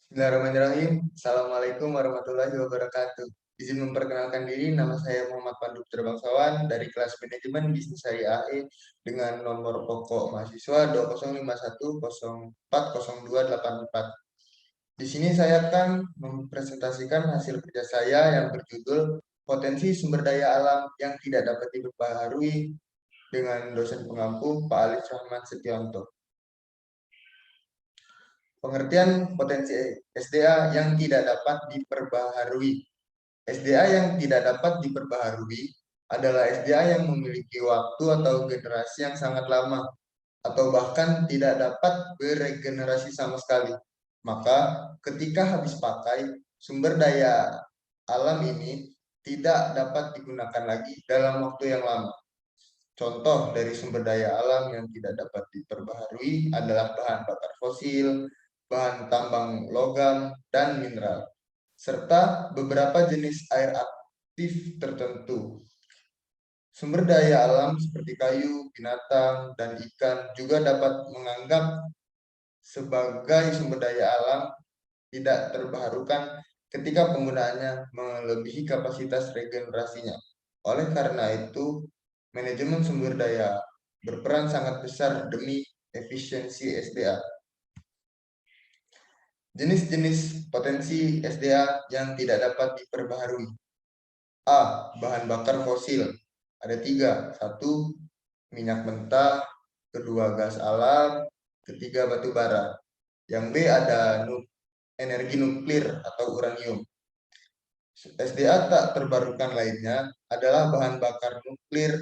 Bismillahirrahmanirrahim. Assalamualaikum warahmatullahi wabarakatuh. Izin memperkenalkan diri, nama saya Muhammad Pandu Putra Bangsawan dari kelas Manajemen Bisnis Syariah AE dengan nomor pokok mahasiswa 2051040284. Di sini saya akan mempresentasikan hasil kerja saya yang berjudul Potensi Sumber Daya Alam yang Tidak Dapat Diperbaharui dengan dosen pengampu Pak Alis Rahman Setionto. Pengertian potensi SDA yang tidak dapat diperbaharui. SDA yang tidak dapat diperbaharui adalah SDA yang memiliki waktu atau generasi yang sangat lama, atau bahkan tidak dapat beregenerasi sama sekali. Maka ketika habis pakai, sumber daya alam ini tidak dapat digunakan lagi dalam waktu yang lama. Contoh dari sumber daya alam yang tidak dapat diperbaharui adalah bahan bakar fosil, bahan tambang logam, dan mineral, serta beberapa jenis air aktif tertentu. Sumber daya alam seperti kayu, binatang, dan ikan juga dapat menganggap sebagai sumber daya alam tidak terbarukan ketika penggunaannya melebihi kapasitas regenerasinya. Oleh karena itu, manajemen sumber daya berperan sangat besar demi efisiensi SDA. Jenis-jenis potensi SDA yang tidak dapat diperbaharui. A. Bahan bakar fosil. Ada 3. 1. Minyak mentah. 2. Gas alam. 3. Batu bara. Yang B ada energi nuklir atau uranium. SDA tak terbarukan lainnya adalah bahan bakar nuklir.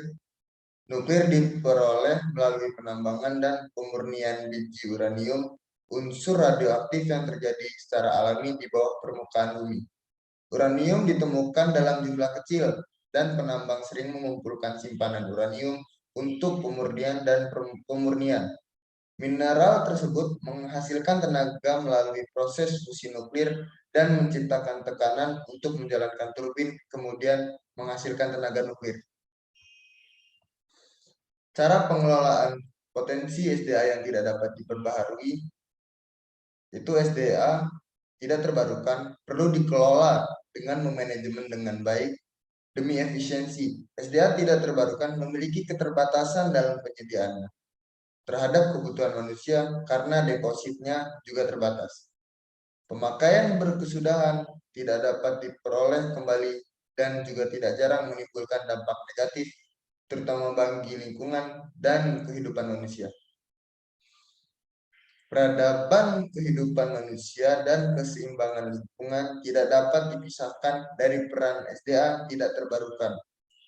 Nuklir diperoleh melalui penambangan dan pemurnian biji uranium, unsur radioaktif yang terjadi secara alami di bawah permukaan bumi. Uranium ditemukan dalam jumlah kecil, dan penambang sering mengumpulkan simpanan uranium untuk pemurnian dan pemurnian. Mineral tersebut menghasilkan tenaga melalui proses fusi nuklir dan menciptakan tekanan untuk menjalankan turbin, kemudian menghasilkan tenaga nuklir. Cara pengelolaan potensi SDA yang tidak dapat diperbaharui, itu SDA tidak terbarukan, perlu dikelola dengan memanajemen dengan baik demi efisiensi. SDA tidak terbarukan memiliki keterbatasan dalam penyediaannya terhadap kebutuhan manusia karena depositnya juga terbatas. Pemakaian berkesudahan tidak dapat diperoleh kembali dan juga tidak jarang menimbulkan dampak negatif, terutama bagi lingkungan dan kehidupan manusia. Peradaban kehidupan manusia dan keseimbangan lingkungan tidak dapat dipisahkan dari peran SDA tidak terbarukan.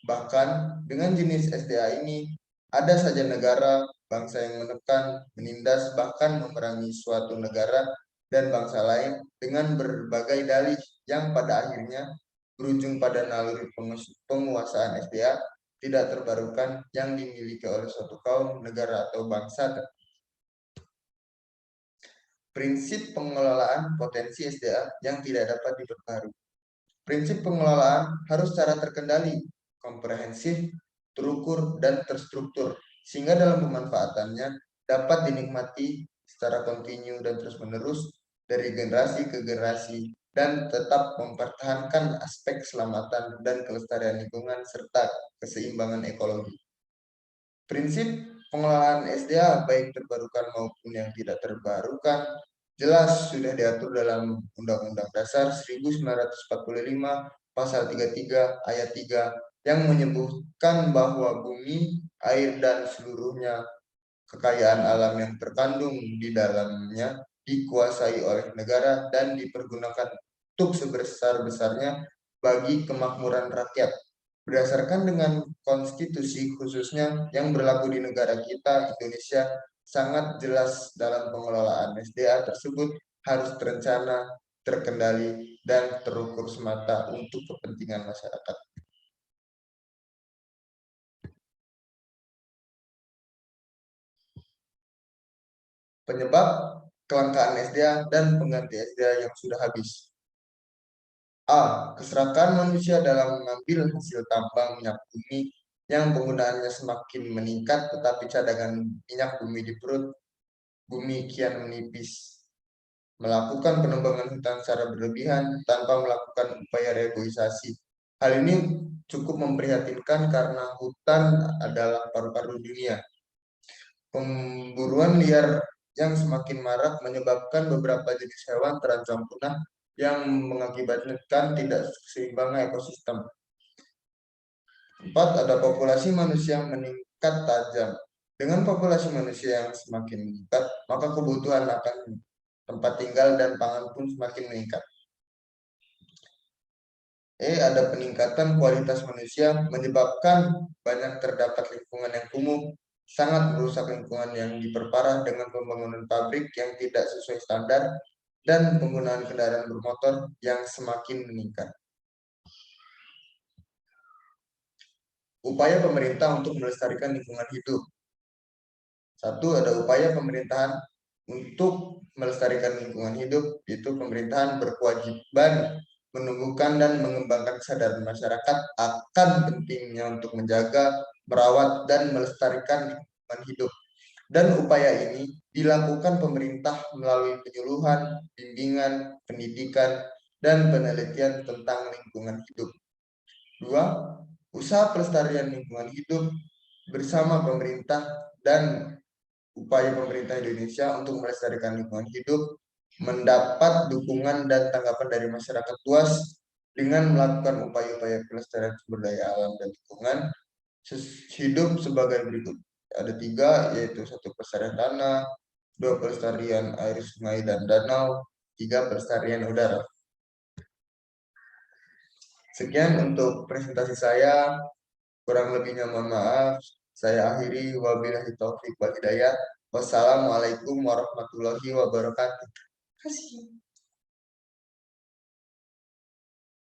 Bahkan dengan jenis SDA ini, ada saja negara, bangsa yang menekan, menindas, bahkan memerangi suatu negara dan bangsa lain dengan berbagai dalih yang pada akhirnya berujung pada naluri penguasaan SDA tidak terbarukan yang dimiliki oleh suatu kaum, negara, atau bangsa. Prinsip pengelolaan potensi SDA yang tidak dapat diperbarui. Prinsip pengelolaan harus secara terkendali, komprehensif, terukur, dan terstruktur, sehingga dalam pemanfaatannya dapat dinikmati secara kontinu dan terus-menerus dari generasi ke generasi, dan tetap mempertahankan aspek keselamatan dan kelestarian lingkungan serta keseimbangan ekologi. Prinsip pengelolaan SDA baik terbarukan maupun yang tidak terbarukan jelas sudah diatur dalam Undang-Undang Dasar 1945 Pasal 33 Ayat 3 yang menyebutkan bahwa bumi, air, dan seluruhnya kekayaan alam yang terkandung di dalamnya dikuasai oleh negara dan dipergunakan untuk sebesar-besarnya bagi kemakmuran rakyat. Berdasarkan dengan konstitusi khususnya yang berlaku di negara kita, Indonesia, sangat jelas dalam pengelolaan SDA tersebut harus terencana, terkendali, dan terukur semata untuk kepentingan masyarakat. Penyebab kelangkaan SDA dan pengganti SDA yang sudah habis. A. Keserakahan manusia dalam mengambil hasil tambang minyak bumi yang penggunaannya semakin meningkat, tetapi cadangan minyak bumi di perut bumi kian menipis. melakukan penebangan hutan secara berlebihan tanpa melakukan upaya reboisasi. Hal ini cukup memprihatinkan karena hutan adalah paru-paru dunia. Pemburuan liar yang semakin marak menyebabkan beberapa jenis hewan terancam punah yang mengakibatkan tidak seimbangnya ekosistem. 4. Ada populasi manusia yang meningkat tajam. Dengan populasi manusia yang semakin meningkat, maka kebutuhan akan tempat tinggal dan pangan pun semakin meningkat. Ada peningkatan kualitas manusia menyebabkan banyak terdapat lingkungan yang kumuh, sangat merusak lingkungan yang diperparah dengan pembangunan pabrik yang tidak sesuai standar dan penggunaan kendaraan bermotor yang semakin meningkat. Upaya pemerintah untuk melestarikan lingkungan hidup. 1. Ada upaya pemerintahan untuk melestarikan lingkungan hidup, yaitu pemerintahan berkewajiban menumbuhkan dan mengembangkan kesadaran masyarakat akan pentingnya untuk menjaga, merawat, dan melestarikan lingkungan hidup. Dan upaya ini dilakukan pemerintah melalui penyuluhan, bimbingan, pendidikan, dan penelitian tentang lingkungan hidup. 2. Usaha pelestarian lingkungan hidup bersama pemerintah dan upaya pemerintah Indonesia untuk melestarikan lingkungan hidup mendapat dukungan dan tanggapan dari masyarakat luas dengan melakukan upaya-upaya pelestarian sumber daya alam dan lingkungan hidup sebagai berikut. Ada 3, yaitu 1. Pelestarian tanah, 2. Pelestarian air, sungai, dan danau, 3. Pelestarian udara. Sekian untuk presentasi saya, kurang lebihnya mohon maaf. Saya akhiri, wabillahi taufiq wal hidayah. Wassalamualaikum warahmatullahi wabarakatuh.